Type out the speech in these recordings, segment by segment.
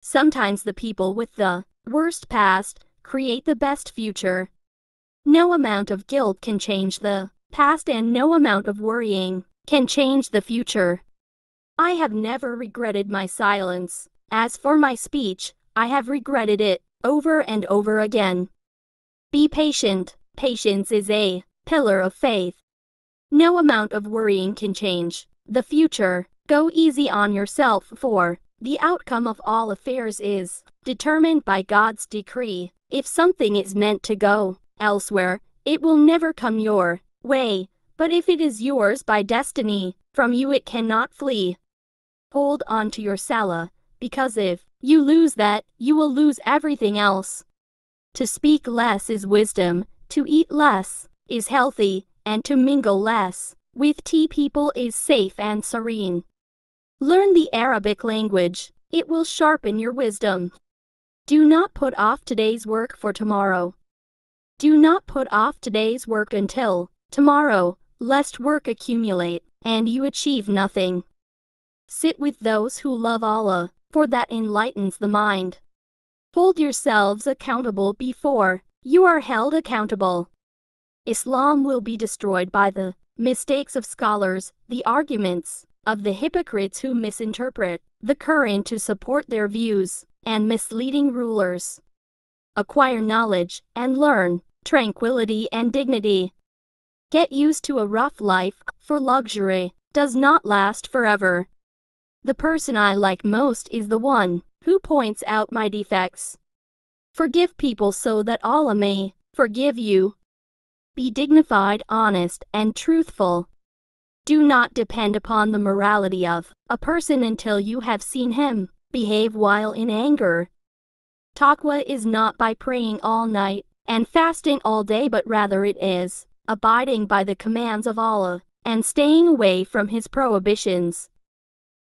Sometimes the people with the worst past create the best future. No amount of guilt can change the past, and no amount of worrying can change the future. I have never regretted my silence. As for my speech, I have regretted it over and over again. Be patient. Patience is a pillar of faith. No amount of worrying can change the future. Go easy on yourself, for the outcome of all affairs is determined by God's decree. If something is meant to go elsewhere, it will never come your way, but if it is yours by destiny, from you it cannot flee. Hold on to your Salah, because if you lose that, you will lose everything else. To speak less is wisdom, to eat less is healthy, and to mingle less with tea people is safe and serene. Learn the Arabic language. It will sharpen your wisdom. Do not put off today's work for tomorrow. Do not put off today's work until tomorrow, lest work accumulate and you achieve nothing. Sit with those who love Allah, for that enlightens the mind. Hold yourselves accountable before you are held accountable. Islam will be destroyed by the mistakes of scholars, the arguments of the hypocrites who misinterpret the Quran to support their views, and misleading rulers. Acquire knowledge and learn tranquility and dignity. Get used to a rough life, for luxury does not last forever. The person I like most is the one who points out my defects. Forgive people so that Allah may forgive you. Be dignified, honest, and truthful. Do not depend upon the morality of a person until you have seen him behave while in anger. Taqwa is not by praying all night and fasting all day, but rather it is abiding by the commands of Allah and staying away from his prohibitions.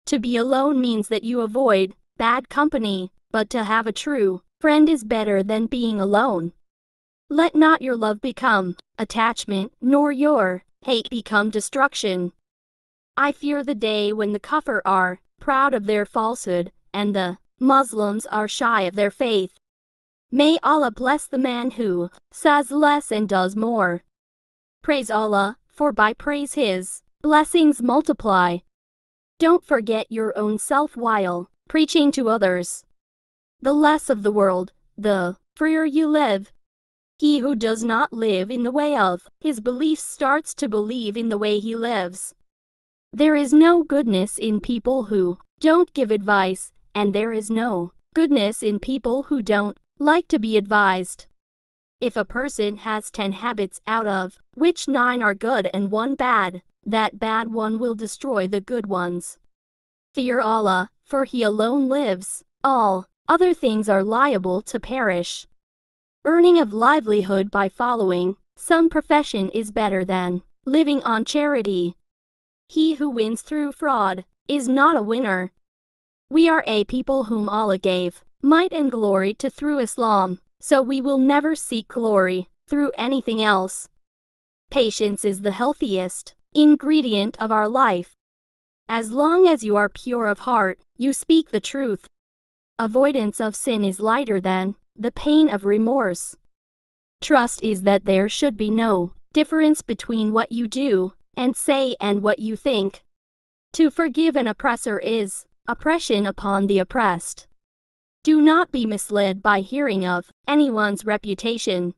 To be alone means that you avoid bad company, but to have a true friend is better than being alone. Let not your love become attachment, nor your hate become destruction. I fear the day when the kuffar are proud of their falsehood, and the Muslims are shy of their faith. May Allah bless the man who says less and does more. Praise Allah, for by praise his blessings multiply. Don't forget your own self while preaching to others. The less of the world, the freer you live. He who does not live in the way of his beliefs starts to believe in the way he lives. There is no goodness in people who don't give advice, and there is no goodness in people who don't like to be advised. If a person has 10 habits, out of which 9 are good and 1 bad, that bad one will destroy the good ones. Fear Allah, for He alone lives. All other things are liable to perish. Earning of livelihood by following some profession is better than living on charity. He who wins through fraud is not a winner. We are a people whom Allah gave might and glory to through Islam, so we will never seek glory through anything else. Patience is the healthiest ingredient of our life. As long as you are pure of heart, you speak the truth. Avoidance of sin is lighter than the pain of remorse. Trust is that there should be no difference between what you do and say and what you think. To forgive an oppressor is oppression upon the oppressed. Do not be misled by hearing of anyone's reputation.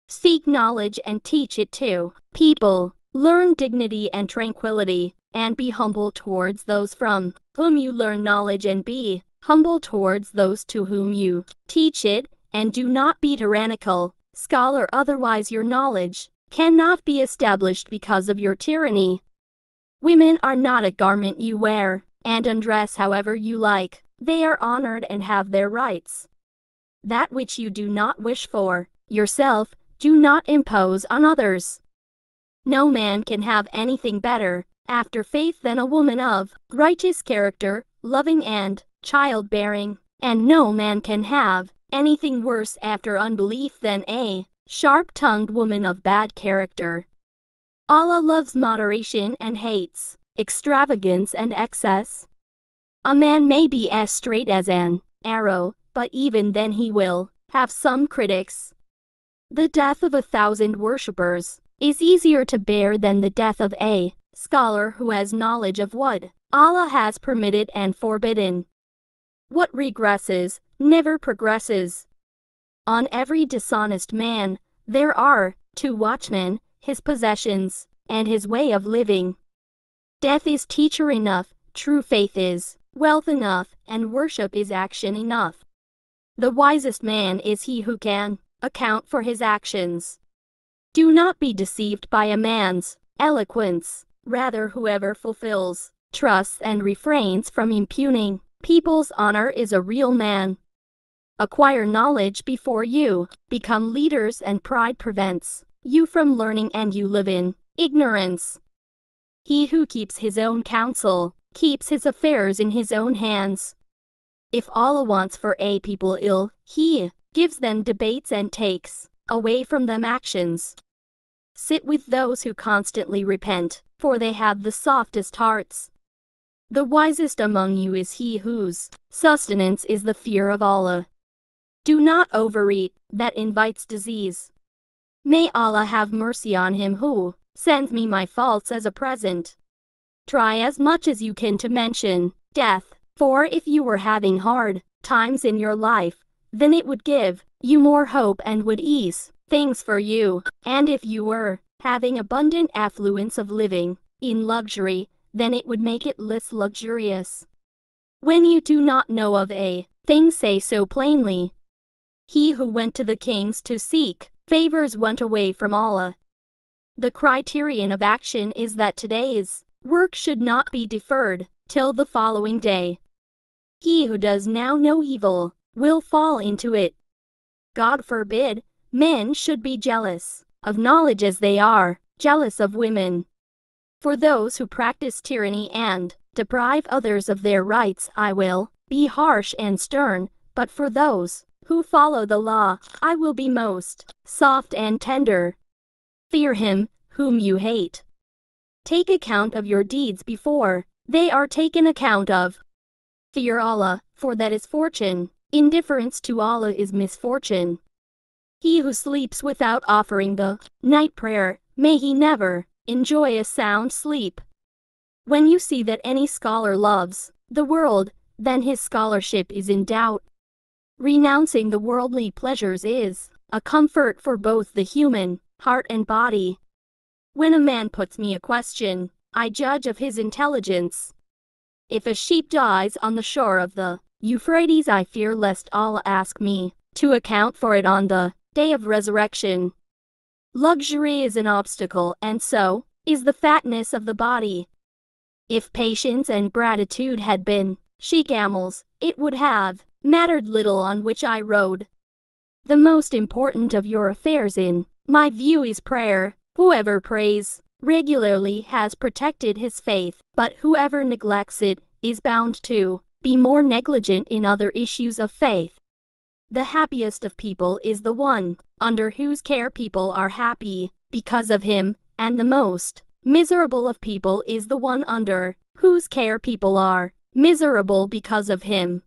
Seek knowledge and teach it to people. Learn dignity and tranquility, and be humble towards those from whom you learn knowledge, and be humble towards those to whom you teach it, and do not be tyrannical, scholar, otherwise your knowledge cannot be established because of your tyranny. Women are not a garment you wear and undress however you like. They are honored and have their rights. That which you do not wish for yourself, do not impose on others. No man can have anything better after faith than a woman of righteous character, loving and childbearing, and no man can have anything worse after unbelief than a sharp-tongued woman of bad character. Allah loves moderation and hates extravagance and excess. A man may be as straight as an arrow, but even then he will have some critics. The death of 1,000 worshippers is easier to bear than the death of a scholar who has knowledge of what Allah has permitted and forbidden. What regresses never progresses. On every dishonest man, there are 2 watchmen, his possessions, and his way of living. Death is teacher enough, true faith is wealth enough, and worship is action enough. The wisest man is he who can account for his actions. Do not be deceived by a man's eloquence. Rather, whoever fulfills, trusts, and refrains from impugning people's honor is a real man. Acquire knowledge before you become leaders, and pride prevents you from learning, and you live in ignorance. He who keeps his own counsel keeps his affairs in his own hands. If Allah wants for a people ill, he gives them debates and takes away from them actions. Sit with those who constantly repent, for they have the softest hearts. The wisest among you is he whose sustenance is the fear of Allah. Do not overeat, that invites disease. May Allah have mercy on him who sends me my faults as a present. Try as much as you can to mention death, for if you were having hard times in your life, then it would give you more hope and would ease things for you. And if you were having abundant affluence of living in luxury, then it would make it less luxurious. When you do not know of a thing, say so plainly. He who went to the kings to seek favors went away from Allah. The criterion of action is that today's work should not be deferred till the following day. He who does now no evil will fall into it. God forbid men should be jealous of knowledge as they are jealous of women. For those who practice tyranny and deprive others of their rights, I will be harsh and stern, but for those who follow the law, I will be most soft and tender. Fear him whom you hate. Take account of your deeds before they are taken account of. Fear Allah, for that is fortune. Indifference to Allah is misfortune. He who sleeps without offering the night prayer, may he never enjoy a sound sleep. When you see that any scholar loves the world, then his scholarship is in doubt. Renouncing the worldly pleasures is a comfort for both the human heart and body. When a man puts me a question, I judge of his intelligence. If a sheep dies on the shore of the Euphrates, I fear lest Allah ask me to account for it on the day of resurrection. Luxury is an obstacle, and so is the fatness of the body. If patience and gratitude had been she-camels, it would have mattered little on which I rode. The most important of your affairs in my view is prayer. Whoever prays regularly has protected his faith, but whoever neglects it is bound to be more negligent in other issues of faith. The happiest of people is the one under whose care people are happy because of him, and the most miserable of people is the one under whose care people are miserable because of him.